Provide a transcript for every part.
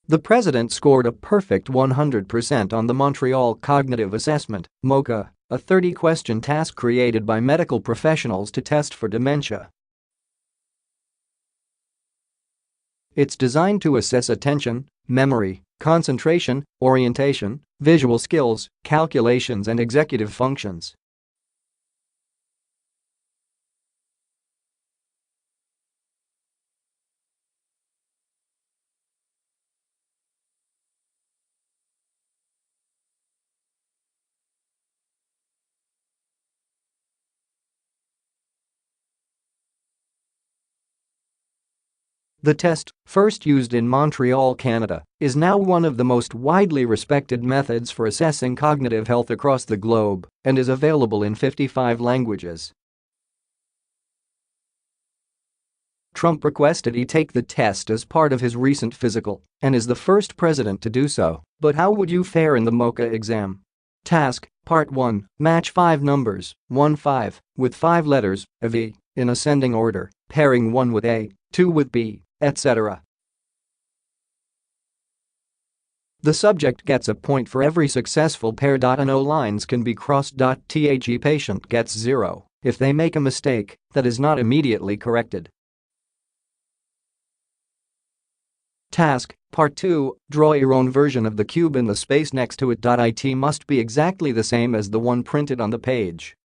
The president scored a perfect 100% on the Montreal Cognitive Assessment, MoCA, a 30-question task created by medical professionals to test for dementia. It's designed to assess attention, memory, concentration, orientation, visual skills, calculations and executive functions. The test, first used in Montreal, Canada, is now one of the most widely respected methods for assessing cognitive health across the globe and is available in 55 languages. Trump requested he take the test as part of his recent physical and is the first president to do so. But how would you fare in the MoCA exam? Task, Part 1, match 5 numbers, 1-5, with 5 letters, of E, in ascending order, pairing 1 with A, 2 with B, etc. The subject gets a point for every successful pair.No lines can be crossed.The patient gets 0 if they make a mistake that is not immediately corrected. Task, Part 2, draw your own version of the cube in the space next to it.It must be exactly the same as the one printed on the page.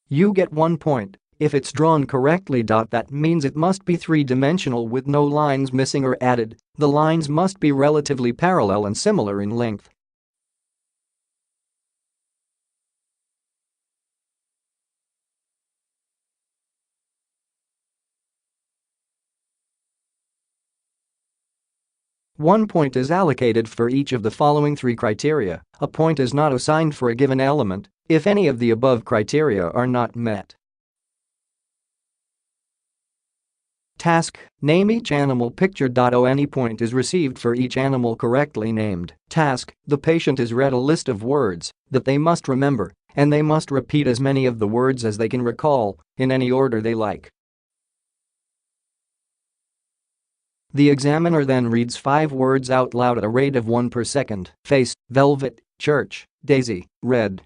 You get 1 point. If it's drawn correctly. That means it must be three-dimensional with no lines missing or added. The lines must be relatively parallel and similar in length. One point is allocated for each of the following 3 criteria. A point is not assigned for a given element if any of the above criteria are not met. Task, name each animal pictured.To. Any point is received for each animal correctly named. Task, the patient is read a list of words that they must remember, and they must repeat as many of the words as they can recall, in any order they like. The examiner then reads 5 words out loud at a rate of 1 per second. Face, velvet, church, daisy, red.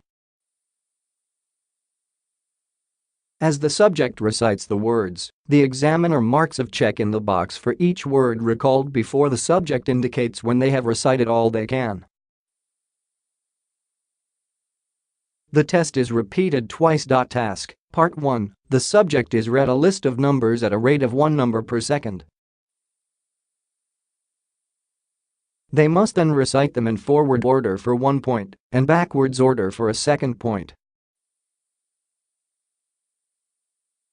As the subject recites the words, the examiner marks a check in the box for each word recalled before the subject indicates when they have recited all they can. The test is repeated twice. Task, Part 1, the subject is read a list of numbers at a rate of 1 number per second. They must then recite them in forward order for 1 point and backwards order for a second point.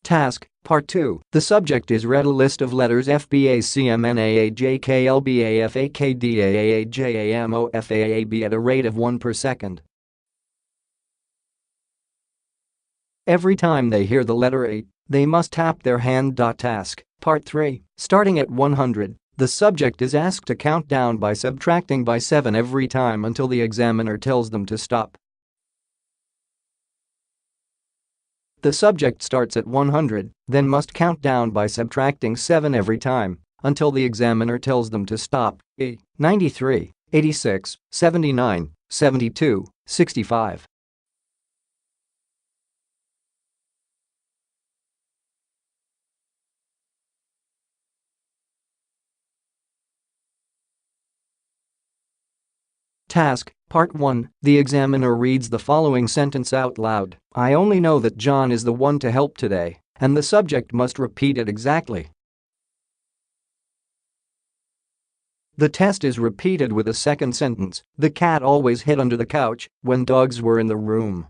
Task, Part 2, the subject is read a list of letters FBACMNAAJKLBAFAKDAAAJAMOFAAB at a rate of 1 per second. Every time they hear the letter A, they must tap their hand.TASK. Part 3, starting at 100, the subject is asked to count down by subtracting by 7 every time until the examiner tells them to stop. The subject starts at 100, then must count down by subtracting 7 every time until the examiner tells them to stop. 93, 86, 79, 72, 65. Task, Part 1, the examiner reads the following sentence out loud. I only know that John is the one to help today, and the subject must repeat it exactly. The test is repeated with a second sentence. The cat always hid under the couch when dogs were in the room.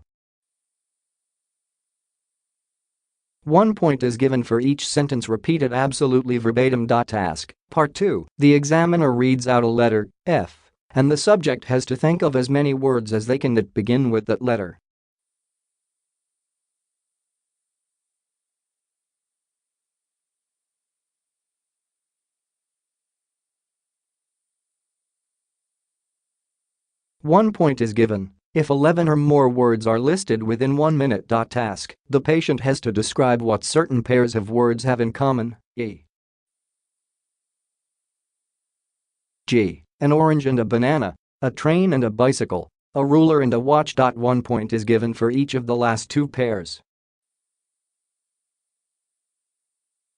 1 point is given for each sentence repeated absolutely verbatim. Task, Part 2, the examiner reads out a letter, F, and the subject has to think of as many words as they can that begin with that letter. One point is given if 11 or more words are listed within 1 minute. Task, the patient has to describe what certain pairs of words have in common. G. An orange and a banana, a train and a bicycle, a ruler and a watch. 1 point is given for each of the last two pairs.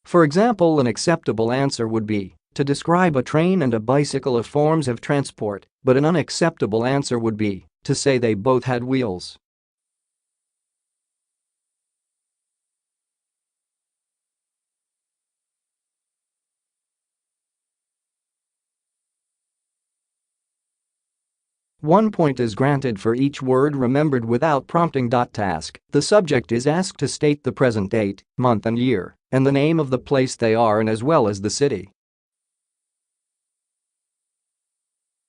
For example, an acceptable answer would be to describe a train and a bicycle as forms of transport, but an unacceptable answer would be to say they both had wheels. One point is granted for each word remembered without prompting. Task. The subject is asked to state the present date, month and year, and the name of the place they are in as well as the city.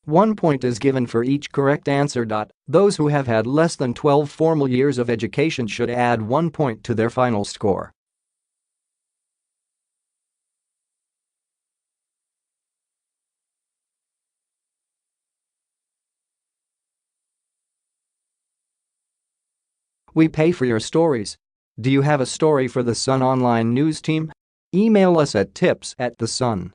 1 point is given for each correct answer. Those who have had less than 12 formal years of education should add 1 point to their final score. We pay for your stories. Do you have a story for the Sun online news team? Email us at tips@thesun.